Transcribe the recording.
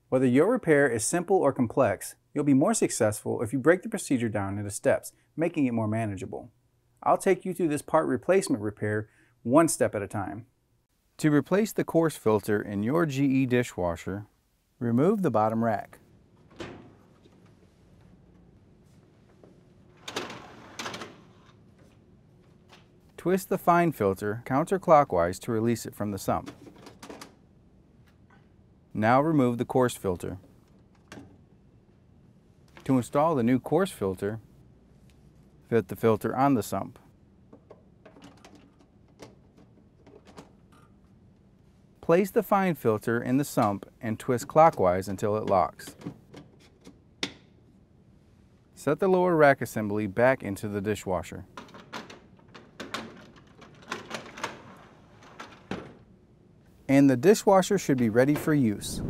Whether your repair is simple or complex, you'll be more successful if you break the procedure down into steps, making it more manageable. I'll take you through this part replacement repair one step at a time. To replace the coarse filter in your GE dishwasher, remove the bottom rack. Twist the fine filter counterclockwise to release it from the sump. Now remove the coarse filter. To install the new coarse filter, fit the filter on the sump. Place the fine filter in the sump and twist clockwise until it locks. Set the lower rack assembly back into the dishwasher. And the dishwasher should be ready for use.